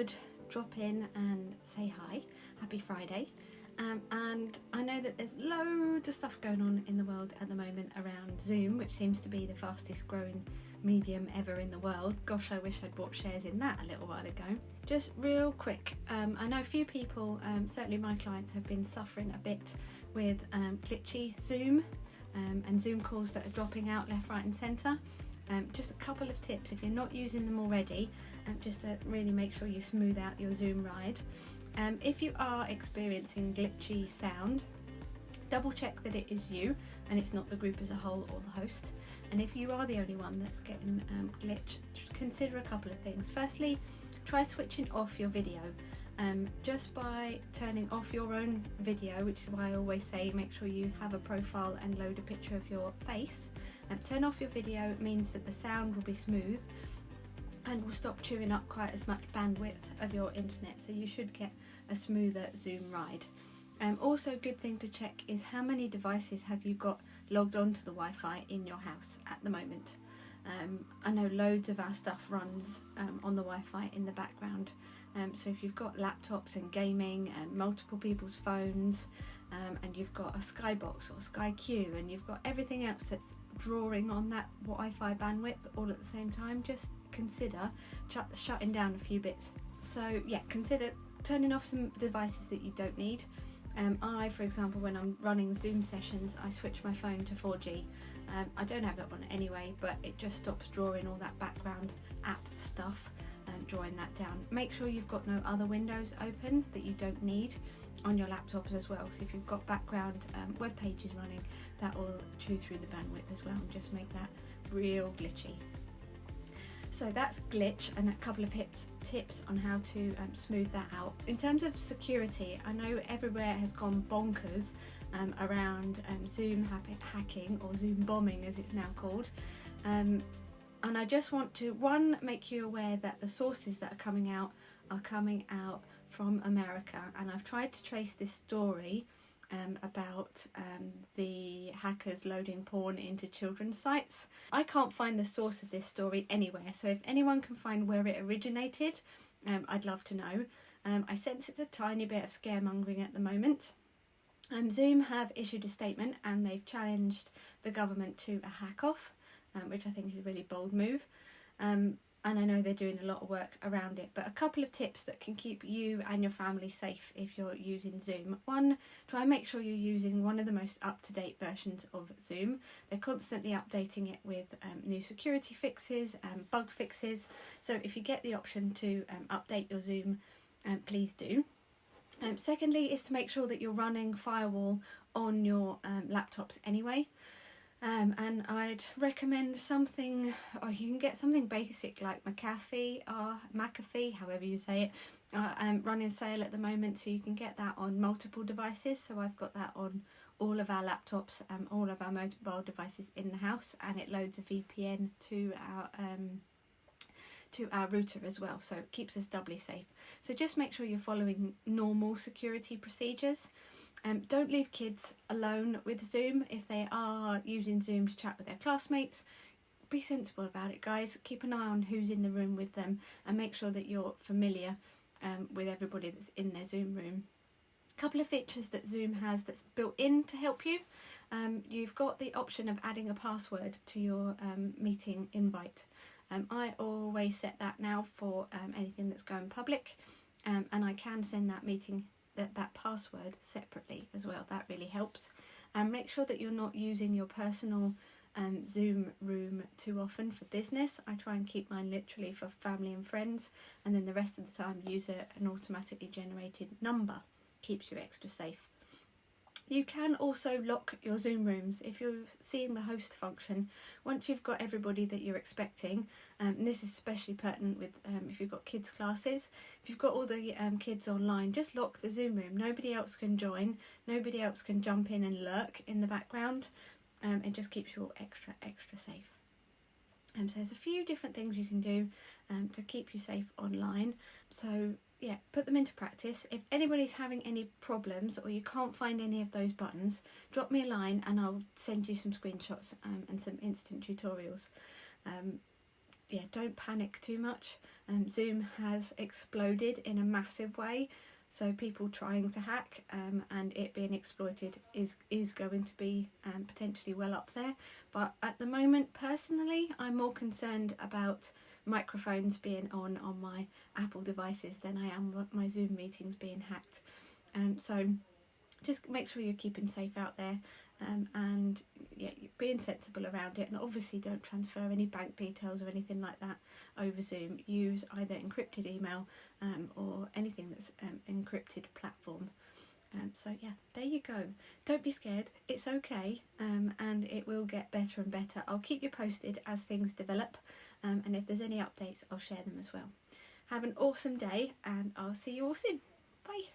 would drop in and say hi. Happy Friday. And I know that there's loads of stuff going on in the world at the moment around Zoom, which seems to be the fastest growing medium ever in the world. Gosh, I wish I'd bought shares in that a little while ago. Just real quick, I know a few people, certainly my clients, have been suffering a bit with glitchy Zoom and Zoom calls that are dropping out left, right and centre. Just a couple of tips if you're not using them already, just to really make sure you smooth out your Zoom ride. If you are experiencing glitchy sound, double check that it is you and it's not the group as a whole or the host. And if you are the only one that's getting glitch, consider a couple of things. Firstly, try switching off your video. Just by turning off your own video, which is why I always say make sure you have a profile and load a picture of your face. Turn off your video means that the sound will be smooth and will stop chewing up quite as much bandwidth of your internet, so you should get a smoother Zoom ride. Also, a good thing to check is how many devices have you got logged onto the Wi-Fi in your house at the moment. I know loads of our stuff runs on the Wi-Fi in the background, so if you've got laptops and gaming and multiple people's phones, and you've got a Skybox or SkyQ and you've got everything else that's drawing on that Wi-Fi bandwidth all at the same time, just consider shutting down a few bits. So yeah, consider turning off some devices that you don't need. I, for example, when I'm running Zoom sessions, I switch my phone to 4G. I don't have that one anyway, but it just stops drawing all that background app stuff and drawing that down. Make sure you've got no other windows open that you don't need on your laptops as well, because if you've got background web pages running, that will chew through the bandwidth as well and just make that real glitchy. So that's glitch, and a couple of tips on how to smooth that out. In terms of security, I know everywhere has gone bonkers around Zoom hacking, or Zoom bombing as it's now called. And I just want to, one, make you aware that the sources that are coming out from America, and I've tried to trace this story about the hackers loading porn into children's sites. I can't find the source of this story anywhere, so if anyone can find where it originated, I'd love to know. I sense it's a tiny bit of scaremongering at the moment. Zoom have issued a statement and they've challenged the government to a hack-off, which I think is a really bold move. And I know they're doing a lot of work around it, but a couple of tips that can keep you and your family safe if you're using Zoom. One, try and make sure you're using one of the most up-to-date versions of Zoom. They're constantly updating it with new security fixes and bug fixes, so if you get the option to update your Zoom, please do. Secondly is to make sure that you're running firewall on your laptops anyway. And I'd recommend something, or you can get something basic like McAfee, however you say it, running sale at the moment, so you can get that on multiple devices. So I've got that on all of our laptops, all of our mobile devices in the house, and it loads a VPN to our router as well, so it keeps us doubly safe. So just make sure you're following normal security procedures. Don't leave kids alone with Zoom. If they are using Zoom to chat with their classmates, be sensible about it, guys. Keep an eye on who's in the room with them and make sure that you're familiar with everybody that's in their Zoom room. A couple of features that Zoom has that's built in to help you. You've got the option of adding a password to your meeting invite. I always set that now for anything that's going public, and I can send that meeting that password separately as well. That really helps. And make sure that you're not using your personal Zoom room too often for business. I try and keep mine literally for family and friends, and then the rest of the time use an automatically generated number. Keeps you extra safe. You can also lock your Zoom rooms if you're seeing the host function. Once you've got everybody that you're expecting, and this is especially pertinent with if you've got kids classes, if you've got all the kids online, just lock the Zoom room. Nobody else can join, nobody else can jump in and lurk in the background. It just keeps you all extra safe. So there's a few different things you can do to keep you safe online. So yeah, put them into practice. If anybody's having any problems or you can't find any of those buttons, drop me a line and I'll send you some screenshots and some instant tutorials. yeah, don't panic too much. Zoom has exploded in a massive way, so people trying to hack and it being exploited is going to be potentially well up there. But at the moment, personally, I'm more concerned about microphones being on my Apple devices than I am my Zoom meetings being hacked. So just make sure you're keeping safe out there, and yeah, being sensible around it, and obviously don't transfer any bank details or anything like that over Zoom. Use either encrypted email or anything that's encrypted platform. So yeah, there you go. Don't be scared, it's okay, and it will get better and better. I'll keep you posted as things develop, and if there's any updates, I'll share them as well. Have an awesome day, and I'll see you all soon. Bye.